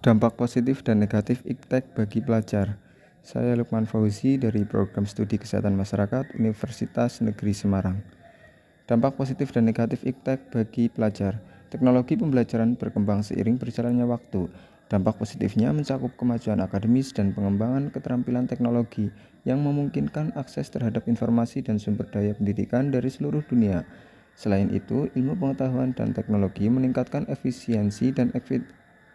Dampak positif dan negatif iptek bagi pelajar. Saya Lukman Fauzi dari Program Studi Kesehatan Masyarakat Universitas Negeri Semarang. Dampak positif dan negatif iptek bagi pelajar. Teknologi pembelajaran berkembang seiring berjalannya waktu. Dampak positifnya mencakup kemajuan akademis dan pengembangan keterampilan teknologi yang memungkinkan akses terhadap informasi dan sumber daya pendidikan dari seluruh dunia. Selain itu, ilmu pengetahuan dan teknologi meningkatkan efisiensi dan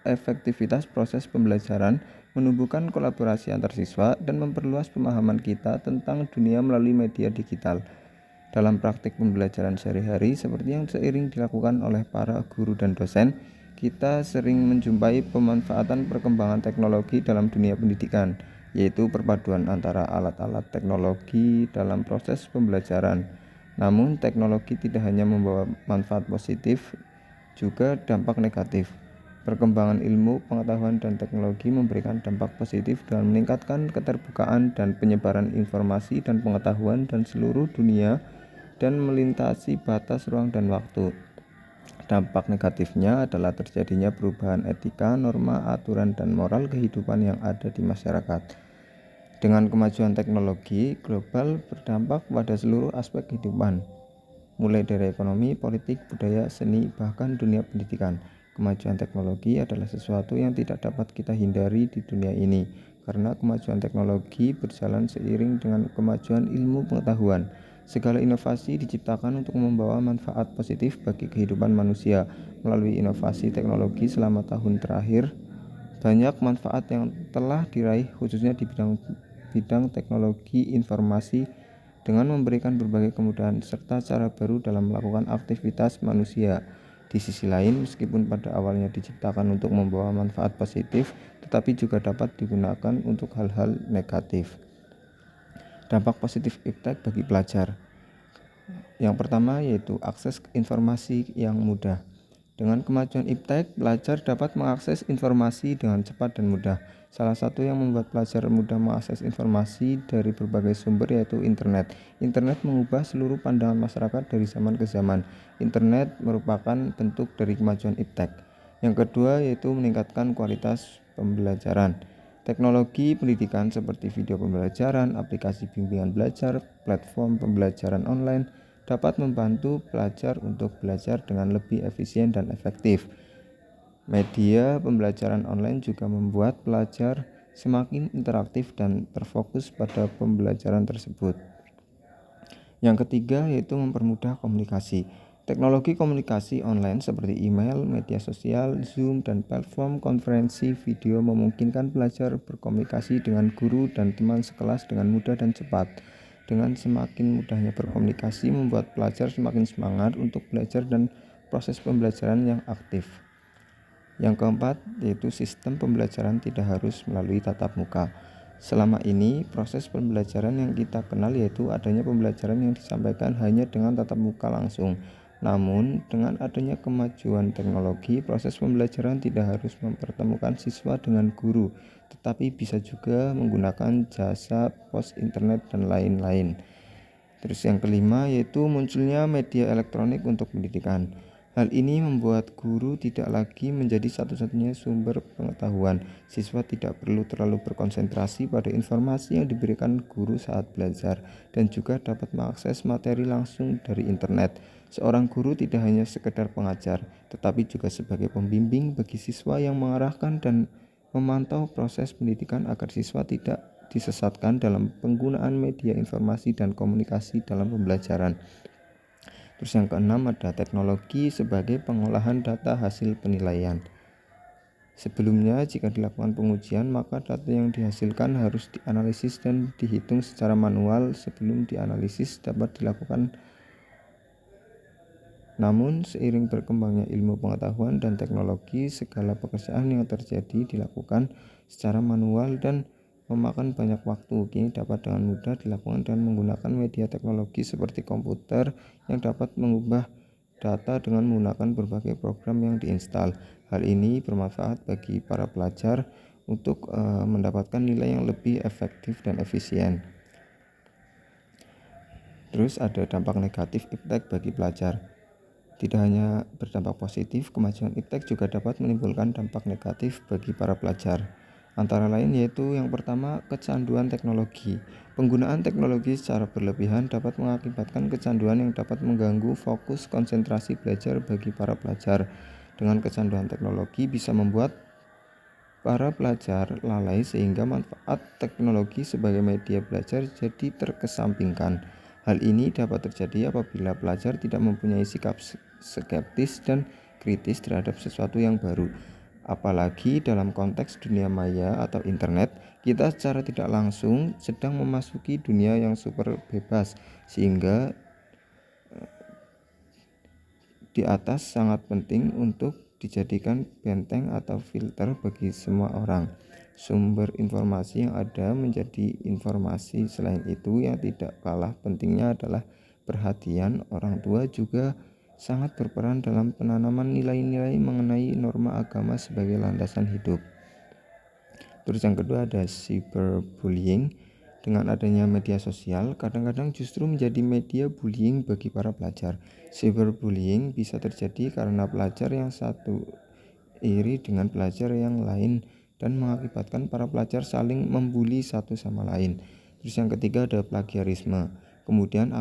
efektivitas proses pembelajaran, menumbuhkan kolaborasi antar siswa, dan memperluas pemahaman kita tentang dunia melalui media digital. Dalam praktik pembelajaran sehari-hari, seperti yang seiring dilakukan oleh para guru dan dosen, kita sering menjumpai pemanfaatan perkembangan teknologi dalam dunia pendidikan, yaitu perpaduan antara alat-alat teknologi dalam proses pembelajaran. Namun, teknologi tidak hanya membawa manfaat positif, juga dampak negatif. Perkembangan ilmu, pengetahuan, dan teknologi memberikan dampak positif dengan meningkatkan keterbukaan dan penyebaran informasi dan pengetahuan dan seluruh dunia dan melintasi batas ruang dan waktu. Dampak negatifnya adalah terjadinya perubahan etika, norma, aturan, dan moral kehidupan yang ada di masyarakat. Dengan kemajuan teknologi, global berdampak pada seluruh aspek kehidupan, mulai dari ekonomi, politik, budaya, seni, bahkan dunia pendidikan. Kemajuan teknologi adalah sesuatu yang tidak dapat kita hindari di dunia ini, karena kemajuan teknologi berjalan seiring dengan kemajuan ilmu pengetahuan. Segala inovasi diciptakan untuk membawa manfaat positif bagi kehidupan manusia. Melalui inovasi teknologi selama tahun terakhir, banyak manfaat yang telah diraih khususnya di bidang teknologi informasi dengan memberikan berbagai kemudahan serta cara baru dalam melakukan aktivitas manusia. Di sisi lain, meskipun pada awalnya diciptakan untuk membawa manfaat positif, tetapi juga dapat digunakan untuk hal-hal negatif. Dampak positif iptek bagi pelajar. Yang pertama yaitu akses informasi yang mudah. Dengan kemajuan iptek, pelajar dapat mengakses informasi dengan cepat dan mudah. Salah satu yang membuat pelajar mudah mengakses informasi dari berbagai sumber yaitu internet. Internet mengubah seluruh pandangan masyarakat dari zaman ke zaman. Internet merupakan bentuk dari kemajuan iptek. Yang kedua yaitu meningkatkan kualitas pembelajaran. Teknologi pendidikan seperti video pembelajaran, aplikasi bimbingan belajar, platform pembelajaran online dapat membantu pelajar untuk belajar dengan lebih efisien dan efektif. Media pembelajaran online juga membuat pelajar semakin interaktif dan terfokus pada pembelajaran tersebut. Yang ketiga yaitu mempermudah komunikasi. Teknologi komunikasi online seperti email, media sosial, Zoom, dan platform konferensi video memungkinkan pelajar berkomunikasi dengan guru dan teman sekelas dengan mudah dan cepat. Dengan semakin mudahnya berkomunikasi membuat pelajar semakin semangat untuk belajar dan proses pembelajaran yang aktif. Yang keempat yaitu sistem pembelajaran tidak harus melalui tatap muka. Selama ini proses pembelajaran yang kita kenal yaitu adanya pembelajaran yang disampaikan hanya dengan tatap muka langsung. Namun dengan adanya kemajuan teknologi, proses pembelajaran tidak harus mempertemukan siswa dengan guru, tetapi bisa juga menggunakan jasa pos internet dan lain-lain. Terus yang kelima yaitu munculnya media elektronik untuk pendidikan. Hal ini membuat guru tidak lagi menjadi satu-satunya sumber pengetahuan. Siswa tidak perlu terlalu berkonsentrasi pada informasi yang diberikan guru saat belajar dan juga dapat mengakses materi langsung dari internet. Seorang guru tidak hanya sekedar pengajar, tetapi juga sebagai pembimbing bagi siswa yang mengarahkan dan memantau proses pendidikan agar siswa tidak disesatkan dalam penggunaan media informasi dan komunikasi dalam pembelajaran. Terus yang keenam ada teknologi sebagai pengolahan data hasil penilaian. Sebelumnya jika dilakukan pengujian maka data yang dihasilkan harus dianalisis dan dihitung secara manual sebelum dianalisis dapat dilakukan. Namun seiring berkembangnya ilmu pengetahuan dan teknologi, segala pekerjaan yang terjadi dilakukan secara manual dan memakan banyak waktu. Kini dapat dengan mudah dilakukan dengan menggunakan media teknologi seperti komputer yang dapat mengubah data dengan menggunakan berbagai program yang diinstal. Hal ini bermanfaat bagi para pelajar untuk mendapatkan nilai yang lebih efektif dan efisien. Terus ada dampak negatif iptek bagi pelajar. Tidak hanya berdampak positif, kemajuan iptek juga dapat menimbulkan dampak negatif bagi para pelajar. Antara lain yaitu yang pertama, kecanduan teknologi. Penggunaan teknologi secara berlebihan dapat mengakibatkan kecanduan yang dapat mengganggu fokus konsentrasi belajar bagi para pelajar. Dengan kecanduan teknologi bisa membuat para pelajar lalai sehingga manfaat teknologi sebagai media belajar jadi terkesampingkan. Hal ini dapat terjadi apabila pelajar tidak mempunyai sikap skeptis dan kritis terhadap sesuatu yang baru. Apalagi dalam konteks dunia maya atau internet, kita secara tidak langsung sedang memasuki dunia yang super bebas, sehingga di atas sangat penting untuk dijadikan benteng atau filter bagi semua orang. Sumber informasi yang ada menjadi informasi. Selain itu, yang tidak kalah pentingnya adalah perhatian. Orang tua juga sangat berperan dalam penanaman nilai-nilai mengenai norma agama sebagai landasan hidup. Terus yang kedua ada cyberbullying. Dengan adanya media sosial, kadang-kadang justru menjadi media bullying bagi para pelajar. Cyberbullying bisa terjadi karena pelajar yang satu iri dengan pelajar yang lain dan mengakibatkan para pelajar saling membuli satu sama lain. Terus yang ketiga ada plagiarisme. Kemudian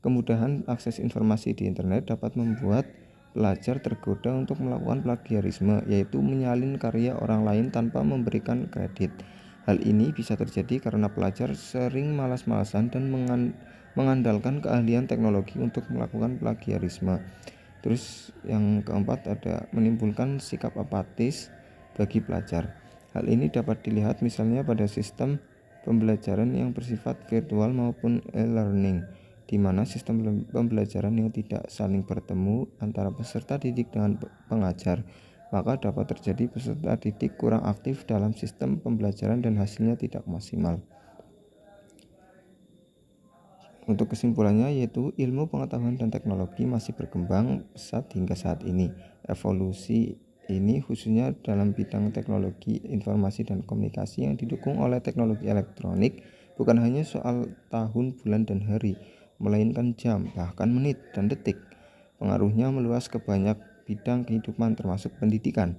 kemudahan akses informasi di internet dapat membuat pelajar tergoda untuk melakukan plagiarisme, yaitu menyalin karya orang lain tanpa memberikan kredit. Hal ini bisa terjadi karena pelajar sering malas-malasan dan mengandalkan keahlian teknologi untuk melakukan plagiarisme. Terus yang keempat ada menimbulkan sikap apatis bagi pelajar. Hal ini dapat dilihat misalnya pada sistem pembelajaran yang bersifat virtual maupun e-learning, di mana sistem pembelajaran yang tidak saling bertemu antara peserta didik dengan pengajar, maka dapat terjadi peserta didik kurang aktif dalam sistem pembelajaran dan hasilnya tidak maksimal. Untuk kesimpulannya yaitu ilmu pengetahuan dan teknologi masih berkembang pesat hingga saat ini. Evolusi ini khususnya dalam bidang teknologi informasi dan komunikasi yang didukung oleh teknologi elektronik bukan hanya soal tahun, bulan, dan hari, melainkan jam, bahkan menit dan detik. Pengaruhnya meluas ke banyak bidang kehidupan termasuk pendidikan.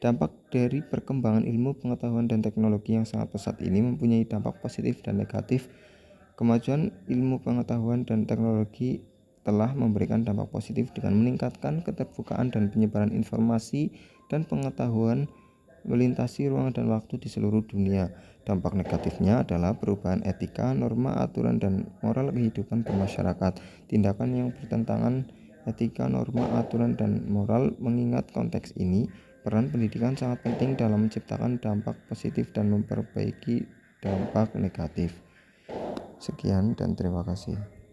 Dampak dari perkembangan ilmu pengetahuan dan teknologi yang sangat pesat ini mempunyai dampak positif dan negatif. Kemajuan ilmu pengetahuan dan teknologi telah memberikan dampak positif dengan meningkatkan keterbukaan dan penyebaran informasi dan pengetahuan melintasi ruang dan waktu di seluruh dunia. Dampak negatifnya adalah perubahan etika, norma, aturan, dan moral kehidupan bermasyarakat. Tindakan yang bertentangan etika, norma, aturan, dan moral. Mengingat konteks ini, peran pendidikan sangat penting dalam menciptakan dampak positif dan memperbaiki dampak negatif. Sekian dan terima kasih.